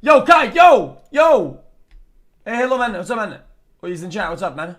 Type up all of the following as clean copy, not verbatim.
Yo, Kai, yo! Hey, hello, man. What's up, man? Oh, he's in chat. What's up, man?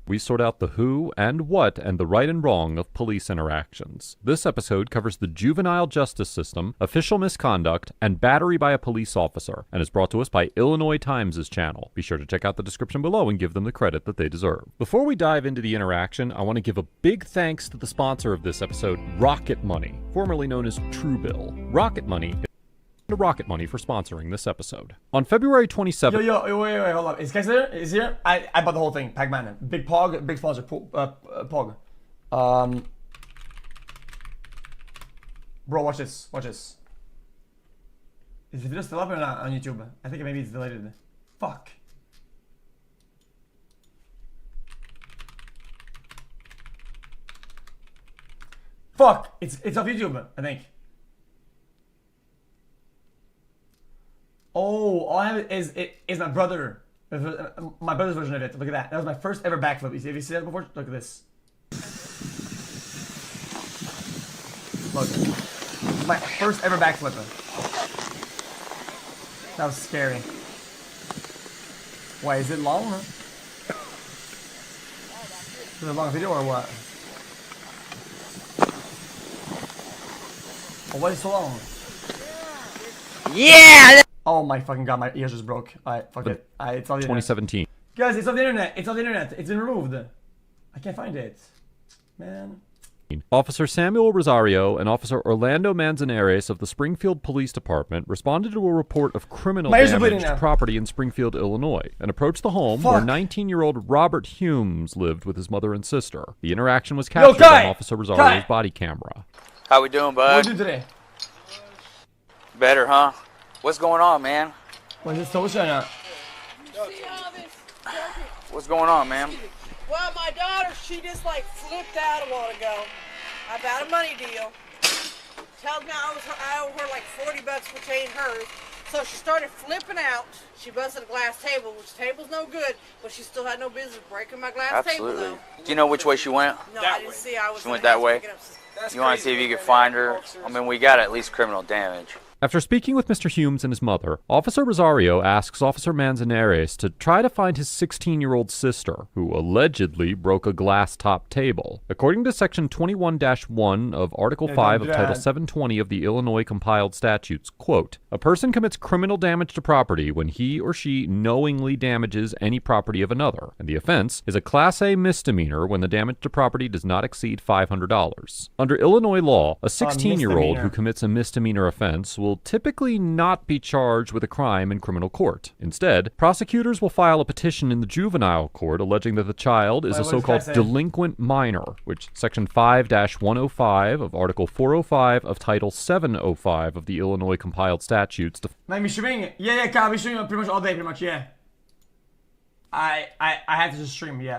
We sort out the who and what and the right and wrong of police interactions. This episode covers the juvenile justice system, official misconduct, and battery by a police officer, and is brought to us by Illinois Times' channel. Be sure to check out the description below and give them the credit that they deserve. Before we dive into the interaction, I want to give a big thanks to the sponsor of this episode, Rocket Money, formerly known as Truebill. Rocket Money to Rocket Money for sponsoring this episode. On February 27th... Yo, wait, hold up. Is guys there? Is here? I bought the whole thing. Pac-Man. Big Pog, big sponsor. Pog. Bro, watch this. Is the video still up or not on YouTube? I think maybe it's deleted. Fuck. It's off YouTube, I think. Oh, all I have is my brother. My brother's version of it. Look at that. That was my first ever backflip. Have you seen that before? Look at this. Look. My first ever backflip. That was scary. Why, is it long? Huh? Is it a long video or what? Oh, why is it so long? Yeah! Oh my fucking god, my ears just broke. Alright, fuck it. It's on the 2017. internet. Guys, it's on the internet. It's been removed. I can't find it. Man. Officer Samuel Rosario and Officer Orlando Manzanares of the Springfield Police Department responded to a report of criminal damage to property in Springfield, Illinois, and approached the home where 19-year-old Robert Humes lived with his mother and sister. The interaction was captured on Officer Rosario's body camera. How we doing, bud? What are you doing today? Better, huh? What's going on, man? Was it social or not? What's going on, man? Well, my daughter, she just like flipped out a while ago about a money deal. Tells me I owe her like $40 for changing hers. So she started flipping out. She busted a glass table, which table's no good, but she still had no business breaking my glass table, though. Do you know which way she went? No, I didn't see. I was. She went that way? You want to see if you can find her? I mean, we got at least criminal damage. After speaking with Mr. Humes and his mother, Officer Rosario asks Officer Manzanares to try to find his 16-year-old sister, who allegedly broke a glass-top table. According to Section 21-1 of Article 5 of Title 720 of the Illinois Compiled Statutes, quote, "A person commits criminal damage to property when he or she knowingly damages any property of another, and the offense is a Class A misdemeanor when the damage to property does not exceed $500. Under Illinois law, a 16-year-old who commits a misdemeanor offense will typically not be charged with a crime in criminal court. Instead, prosecutors will file a petition in the juvenile court alleging that the child is a so-called delinquent minor, which Section 5-105 of Article 405 of Title 705 of the Illinois Compiled Statutes. Man, we streaming? Yeah, Kyle, we streaming pretty much all day, pretty much, yeah. I had to just stream, yeah.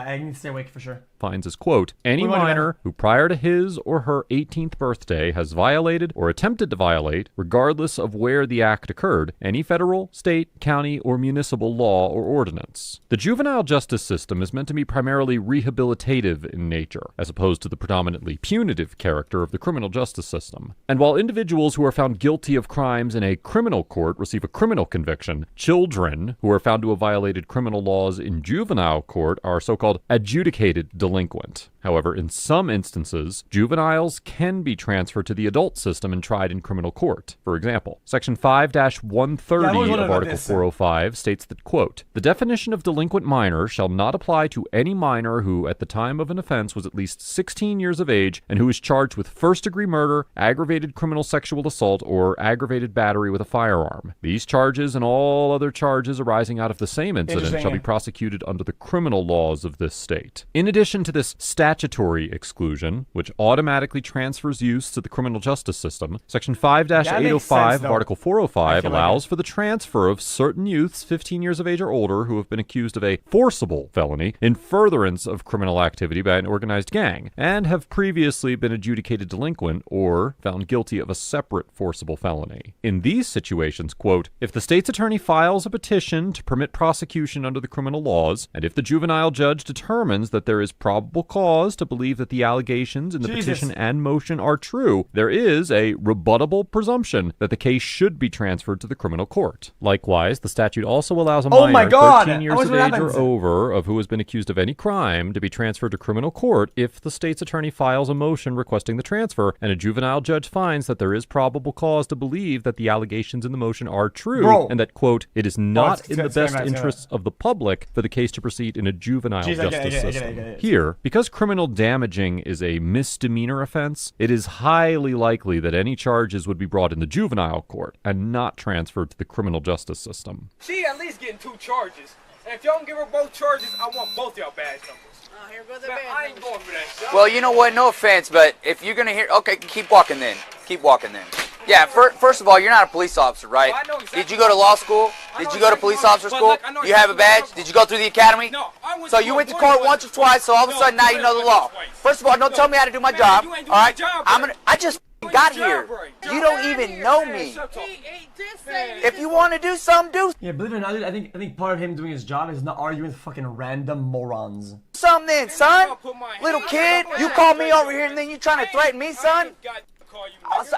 I need to stay awake for sure. Finds as, quote, any minor who prior to his or her 18th birthday has violated or attempted to violate, regardless of where the act occurred, any federal, state, county, or municipal law or ordinance. The juvenile justice system is meant to be primarily rehabilitative in nature, as opposed to the predominantly punitive character of the criminal justice system. And while individuals who are found guilty of crimes in a criminal court receive a criminal conviction, children who are found to have violated criminal laws in juvenile court are so-called adjudicated delinquent. However, in some instances, juveniles can be transferred to the adult system and tried in criminal court. For example, Section 5-130 of Article 405 states that, quote, the definition of delinquent minor shall not apply to any minor who, at the time of an offense, was at least 16 years of age and who is charged with first-degree murder, aggravated criminal sexual assault, or aggravated battery with a firearm. These charges and all other charges arising out of the same incident shall be prosecuted under the criminal laws of this state. In addition to this statutory exclusion, which automatically transfers use to the criminal justice system, Section 5-805 of Article 405 allows for the transfer of certain youths 15 years of age or older who have been accused of a forcible felony in furtherance of criminal activity by an organized gang and have previously been adjudicated delinquent or found guilty of a separate forcible felony. In these situations, quote, if the state's attorney files a petition to permit prosecution under the criminal laws, and if the juvenile judge determines that there is probable cause to believe that the allegations in the Jesus. petition and motion are true, there is a rebuttable presumption that the case should be transferred to the criminal court. Likewise, the statute also allows a Oh my minor God! 13 years I of wonder what age or happens. over of who has been accused of any crime to be transferred to criminal court if the state's attorney files a motion requesting the transfer and a juvenile judge finds that there is probable cause to believe that the allegations in the motion are true Bro. and that, quote, it is not it's in the getting best bad, it's interests of the public for the case to proceed in a juvenile Jeez, I get it, justice I get it, system. I get it. Here, because criminal damaging is a misdemeanor offense, it is highly likely that any charges would be brought in the juvenile court and not transferred to the criminal justice system. She at least getting 2 charges. And if y'all don't give her both charges, I want both y'all badge numbers. Oh, here go the Man, I bad ain't going for that shit. Well, you know what? No offense, but if you're gonna hear, okay, keep walking then. Keep walking then. Yeah. First of all, you're not a police officer, right? Well, I know exactly Did you go to law school? Did you go to police officer but school? look, I know You have a exactly what badge? I'm Did you go through the academy? No, I went So to you went to court court once or twice, so all of a No, sudden now you know the law. twice. First of all, don't No. tell me how to do my Man, job. you ain't doing All right? your job I'm right. gonna. I just Doing got your here. job right. You don't even know me. Shut up. He did say If you want to do something, do Yeah, believe it or not, dude, I think part of him doing his job is not arguing with fucking random morons. something then, son. I'll put my Little hand- kid, I'm you not call gonna me call over you. here and then you trying to threaten me, son?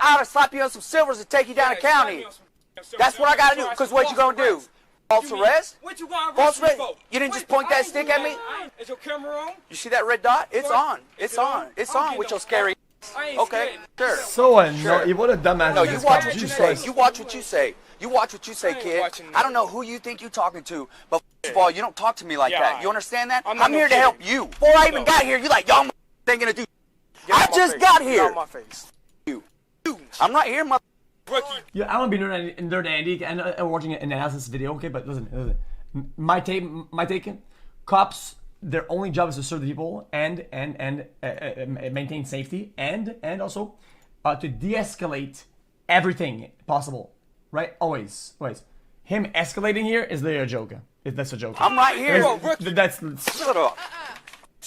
I'll to slap you on some silvers and take you down to county. That's what I gotta do. Cause what you gonna do? False arrest? What you gonna False arrest me arrest? for? You didn't just Wait, point I that ain't stick do at me? Is your camera on? You see that red dot? It's on. It's Is it on. It's I don't on get with no- your scary. I ain't Okay, scared. sure. So annoying. What a dumbass. No, this you is, watch God. what you Jesus say. Christ. You watch what you say. You watch what you say, I ain't kid. watching I don't know who you think you're talking to, but first of all, you don't talk to me like Yeah, that. You understand that? I'm not I'm no here to kid. help you. Before I even No. got here, you like, y'all ain't gonna do. Get I out my just face. got Get here. out my face. You. I'm not here, mother. Rookie. Yeah, I want to be nerd Andy and watching an analysis video, okay? But listen. My take. Cops, their only job is to serve the people and maintain safety and also to de-escalate everything possible, right? Always. Him escalating here is literally a joke. That's a joke. I'm right here. Yo, rookie. That's Shut up.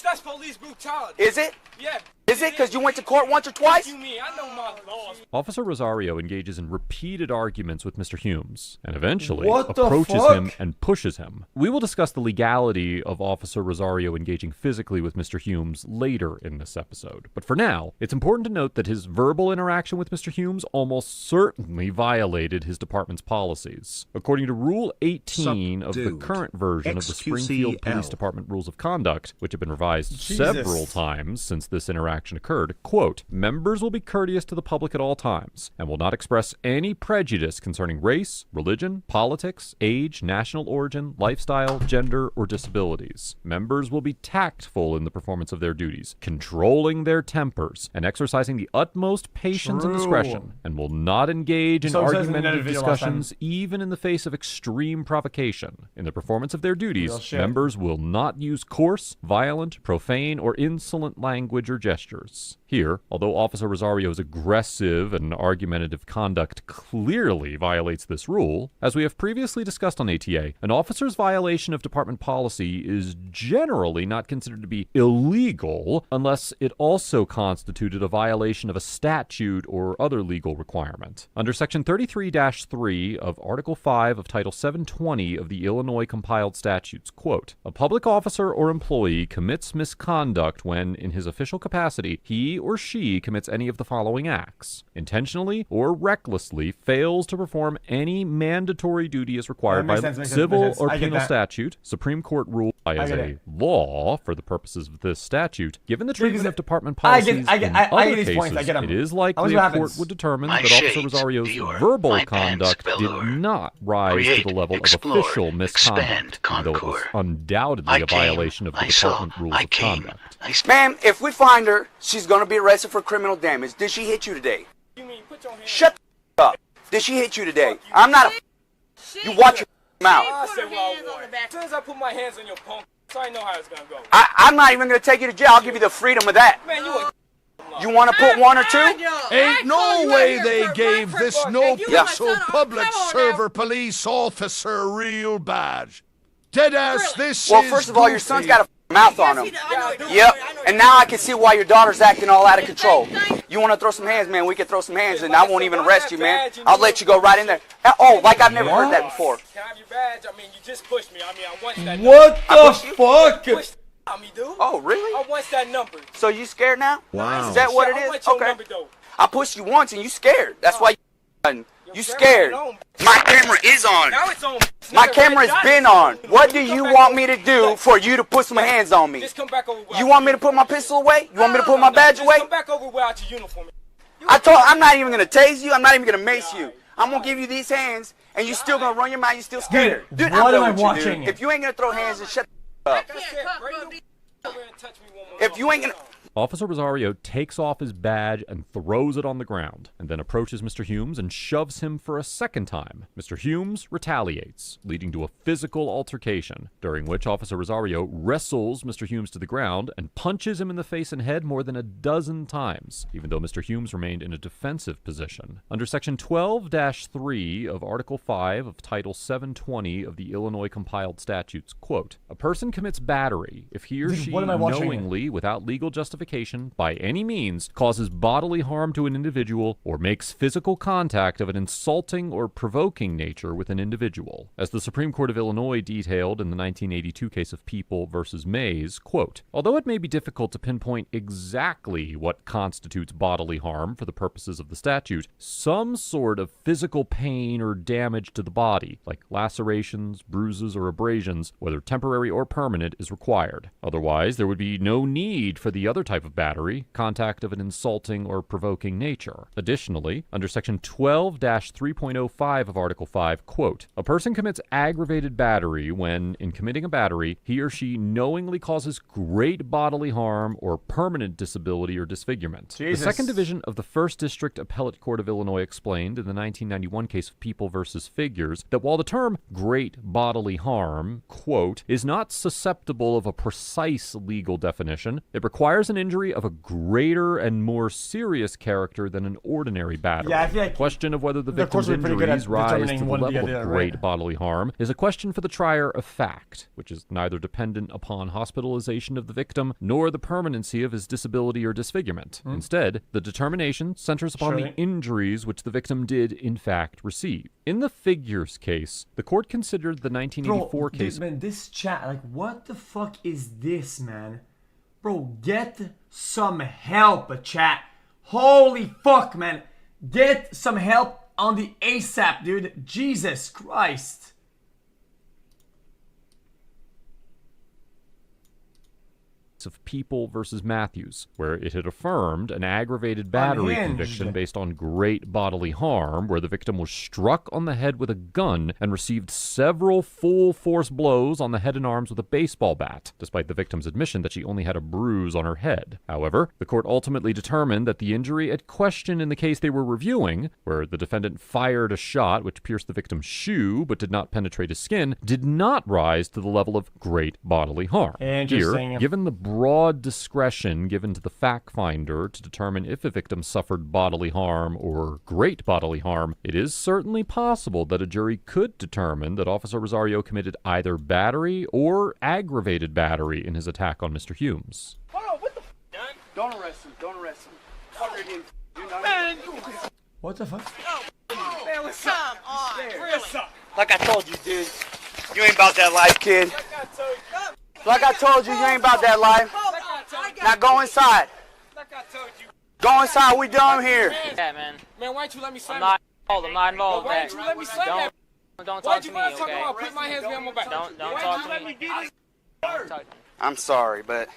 That's police brutality. Is it? Yeah. Is it? Because you went to court once or twice? You mean I know my laws. Officer Rosario engages in repeated arguments with Mr. Humes and eventually What the approaches fuck? him and pushes him. We will discuss the legality of Officer Rosario engaging physically with Mr. Humes later in this episode. But for now, it's important to note that his verbal interaction with Mr. Humes almost certainly violated his department's policies. According to Rule 18 of the Subdued. current version of the xQcl. Springfield Police Department Rules of Conduct, which have been revised several times since this interaction occurred, quote, members will be courteous to the public at all times and will not express any prejudice concerning race, religion, politics, age, national origin, lifestyle, gender, or disabilities. Members will be tactful in the performance of their duties, controlling their tempers, and exercising the utmost patience and True. discretion, and will not engage in So it says in the argumentative video last time. discussions even in the face of extreme provocation. In the performance of their Real duties, shit. members will not use coarse, violent, profane, or insolent language or gestures. Here, although Officer Rosario's aggressive and argumentative conduct clearly violates this rule, as we have previously discussed on ATA, an officer's violation of department policy is generally not considered to be illegal unless it also constituted a violation of a statute or other legal requirement. Under Section 33-3 of Article 5 of Title 720 of the Illinois compiled statutes, quote, a public officer or employee commits misconduct when, in his official capacity, he or she commits any of the following acts: intentionally or recklessly fails to perform any mandatory duty as required by Makes sense, makes sense, civil makes sense. or I get penal that. statute, Supreme Court rule as get a it. law for the purposes of this statute. Given the treatment Because of department I policies get in I other get these points. I cases, get 'em. it is I likely was a what court happens. would determine My that Officer shades, Rosario's Dior, verbal my pants, conduct did velour. not rise Create, to the level explore, of official misconduct, expand, though it was conquer. undoubtedly I a came, violation of the I saw, department rules I of came, conduct. I sp- Ma'am, if we find her, she's gonna be arrested for criminal damage. Did she hit you today? You mean put your hands Shut the up. Did she hit you today? I'm not a. You watch your mouth. I Put say her what I hands on want. the back. As soon as I put my hands on your punk, so I know how it's gonna go. I'm not even gonna take you to jail. I'll give you the freedom of that. Man, you a You want to put one or two? Ain't no way they gave this no Yeah. pixel public server police officer a real badge. Deadass, this Well, is first of all, your son's goofy. got a mouth on him. Yep. And now I can see why your daughter's acting all out of control. You want to throw some hands, man? We can throw some hands, and I won't even arrest you, man. I'll let you go right in there. Oh, like I've never heard that before. Can I have your badge? I mean, you just pushed me. I mean, I want that. What I the pushed you? fuck? Pushed Me, dude. Oh, really? I want that number. So you scared now? Wow. Is that what it I is? want your Okay. number, though. I pushed you once and you scared. That's why you scared. My camera is on. Now it's on. My camera's been on. What do you want me to do for you to put some hands on me? Just come back over. You want me to put my pistol away? You want me to put my badge away? Come back over without your uniform. I'm not even gonna tase you. I'm not even gonna mace you. I'm gonna give you these hands, and you still gonna run your mouth. You still scared. Dude, I'm what done am I with you, watching? dude. If you ain't gonna throw hands, then shut the up. If you ain't gonna. Officer Rosario takes off his badge and throws it on the ground, and then approaches Mr. Humes and shoves him for a second time. Mr. Humes retaliates, leading to a physical altercation, during which Officer Rosario wrestles Mr. Humes to the ground and punches him in the face and head more than a dozen times, even though Mr. Humes remained in a defensive position. Under Section 12-3 of Article 5 of Title 720 of the Illinois Compiled Statutes, quote, a person commits battery if he or she what am I watching? knowingly, without legal justification, by any means, causes bodily harm to an individual or makes physical contact of an insulting or provoking nature with an individual. As the Supreme Court of Illinois detailed in the 1982 case of People versus Mays, quote, although it may be difficult to pinpoint exactly what constitutes bodily harm for the purposes of the statute, some sort of physical pain or damage to the body, like lacerations, bruises, or abrasions, whether temporary or permanent, is required. Otherwise, there would be no need for the other type of battery, contact of an insulting or provoking nature. Additionally, under Section 12-3.05 of Article 5, quote, a person commits aggravated battery when, in committing a battery, he or she knowingly causes great bodily harm or permanent disability or disfigurement. Jesus. The Second Division of the First District Appellate Court of Illinois explained in the 1991 case of People versus Figures that while the term great bodily harm, quote, is not susceptible of a precise legal definition, it requires an injury of a greater and more serious character than an ordinary battery. Yeah, I feel like the question of whether the the courts victim's are pretty good at injuries rise to determining the one or the level of other, great right? bodily harm is a question for the trier of fact, which is neither dependent upon hospitalization of the victim nor the permanency of his disability or disfigurement. Instead, the determination centers upon Surely. the injuries which the victim did in fact receive. In the Figures case, the court considered the 1984 case. Dude, man, this chat, like, what the fuck is this, man? Bro, get some help, chat. Holy fuck, man. Get some help on the ASAP, dude. Jesus Christ. Of People versus Matthews, where it had affirmed an aggravated battery Unhinged. conviction based on great bodily harm, where the victim was struck on the head with a gun and received several full-force blows on the head and arms with a baseball bat, despite the victim's admission that she only had a bruise on her head. However, the court ultimately determined that the injury at question in the case they were reviewing, where the defendant fired a shot which pierced the victim's shoe but did not penetrate his skin, did not rise to the level of great bodily harm. Interesting. Here, given the broad discretion given to the fact finder to determine if a victim suffered bodily harm or great bodily harm, it is certainly possible that a jury could determine that Officer Rosario committed either battery or aggravated battery in his attack on Mr. Humes. Hold on, what the f***, done? Don't arrest him. Don't arrest him. Man, What the fuck? man, what's up? Come on, What's really? up? Like I told you, dude. You ain't about that life, kid. Like I told you. Like I told you, you ain't about that life. Like I told you. Now go inside. Like I told you. Go inside. We done here. Yeah, man. Man, why don't you let me slam I'm not involved. I'm not involved. Why Okay? don't you let me slam that? Don't Why'd talk to you me, want to talk okay? about put my hands behind my back? Don't Why'd talk you to let me. me do this? Don't talk to me. I'm sorry, but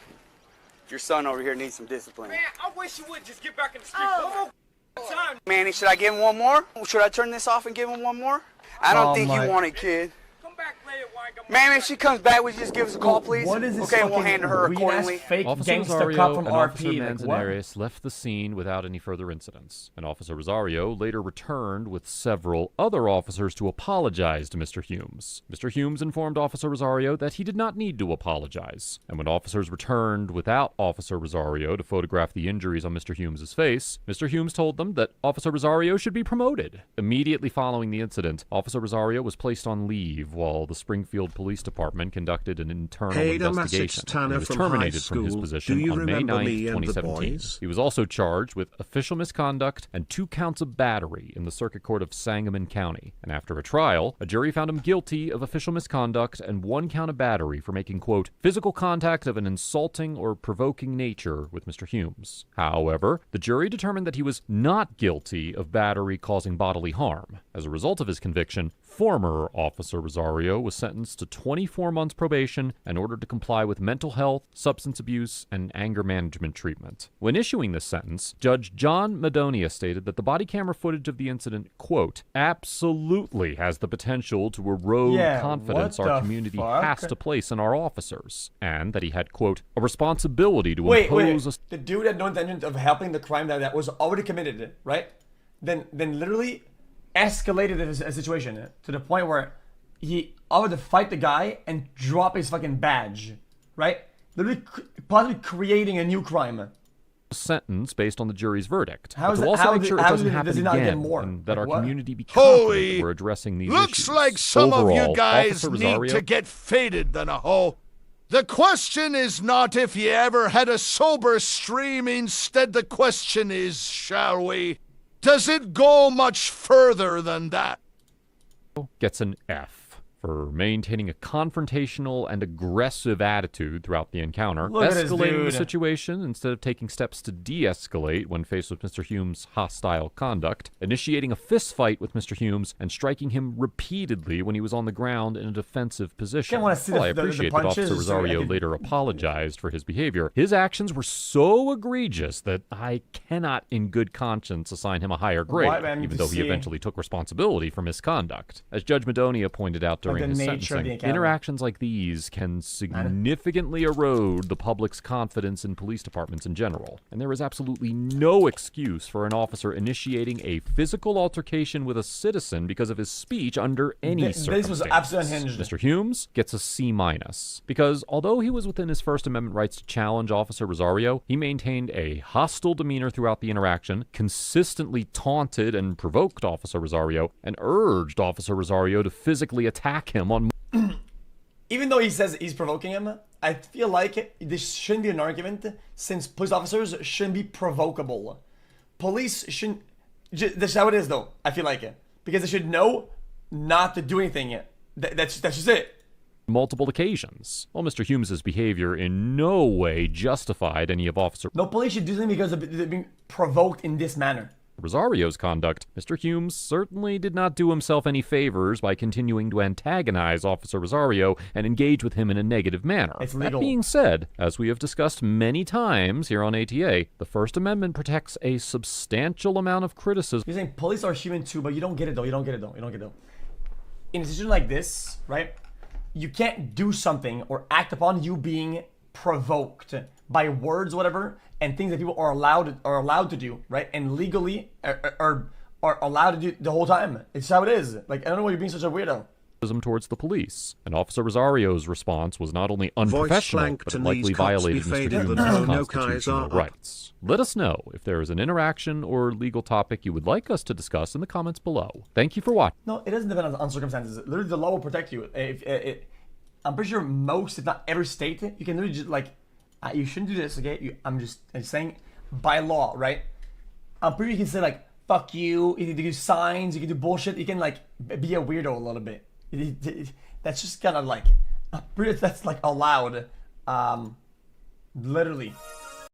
your son over here needs some discipline. Man, I wish you would just get back in the street Oh. one more time. Manny, should I give him one more? Should I turn this off and give him one more? I don't Oh think my- you want it, kid. Come back later, why I got my Ma'am, if she comes back, would you just give us a call, please? What is this okay, fucking we'll hand her weird-ass accordingly. fake Officer gangster Rosario cop from and Officer RP? Like, what? Manzanares left the scene without any further incidents, and Officer Rosario later returned with several other officers to apologize to Mr. Humes. Mr. Humes informed Officer Rosario that he did not need to apologize, and when officers returned without Officer Rosario to photograph the injuries on Mr. Humes' face, Mr. Humes told them that Officer Rosario should be promoted. Immediately following the incident, Officer Rosario was placed on leave while the Springfield Springfield Police Department conducted an internal Hey, investigation. And he was terminated from his position on May 9, 2017. He was also charged with official misconduct and 2 counts of battery in the Circuit Court of Sangamon County. And after a trial, a jury found him guilty of official misconduct and 1 count of battery for making, quote, physical contact of an insulting or provoking nature with Mr. Humes. However, the jury determined that he was not guilty of battery causing bodily harm. As a result of his conviction, former Officer Rosario was sentenced to 24 months probation and ordered to comply with mental health, substance abuse, and anger management treatment. When issuing this sentence, Judge John Madonia stated that the body camera footage of the incident, quote, absolutely has the potential to erode confidence our community has to place in our officers, and that he had, quote, a responsibility to impose the dude had no intention of helping the crime that was already committed, right? Then literally escalated the situation to the point where he offered to fight the guy and drop his fucking badge, right? Literally possibly creating a new crime. Sentence based on the jury's verdict. How is to that, also how make did, sure it how doesn't did, happen does he not again, get more? and that Like, our what? community be confident Holy, that we're addressing these looks issues. like some Overall, of you guys Officer need Rosario, to get faded than a hoe. The question is not if you ever had a sober stream. Instead, the question is, shall we? Does it go much further than that? gets an F for maintaining a confrontational and aggressive attitude throughout the encounter, escalating the situation instead of taking steps to de-escalate when faced with Mr. Humes' hostile conduct, initiating a fist fight with Mr. Humes, and striking him repeatedly when he was on the ground in a defensive position. I appreciate that Officer Rosario later apologized for his behavior. His actions were so egregious that I cannot in good conscience assign him a higher grade, even though he eventually took responsibility for misconduct. As Judge Madonia pointed out during his sentencing, interactions like these can significantly erode the public's confidence in police departments in general, and there is absolutely no excuse for an officer initiating a physical altercation with a citizen because of his speech under any circumstance. This was absolutely unhinged. Mr. Humes gets a C-, because although he was within his First Amendment rights to challenge Officer Rosario, he maintained a hostile demeanor throughout the interaction, consistently taunted and provoked Officer Rosario, and urged Officer Rosario to physically attack him on. Even though he says he's provoking him, I feel like this shouldn't be an argument, since police officers shouldn't be provocable. Police shouldn't. That's how it is, though. I feel like it, because they should know not to do anything. That's just it. Multiple occasions. While Mr. Humes' behavior in no way justified any of Officer No police should do something because they're being provoked in this manner. Rosario's conduct, Mr. Humes certainly did not do himself any favors by continuing to antagonize Officer Rosario and engage with him in a negative manner. It's legal. That being said, as we have discussed many times here on ATA, the First Amendment protects a substantial amount of criticism. You're saying police are human too, but you don't get it though. You don't get it though. In a situation like this, right? You can't do something or act upon you being provoked by words, whatever, and things that people are allowed to do, right? And legally are allowed to do the whole time. It's how it is. Like, I don't know why you're being such a weirdo. Towards the police. And Officer Rosario's response was not only unprofessional, but it likely violated Mr. Humes' constitutional rights. Let us know if there is an interaction or legal topic you would like us to discuss in the comments below. Thank you for watching. No, it doesn't depend on circumstances. Literally, the law will protect you. I'm pretty sure most, if not every state, you can literally just, like, you shouldn't do this, okay? I'm just saying, by law, right? I'm pretty sure you can say, like, fuck you, you can do signs, you can do bullshit, you can, like, be a weirdo a little bit. That's just kind of like, I'm pretty sure that's, like, allowed. Literally.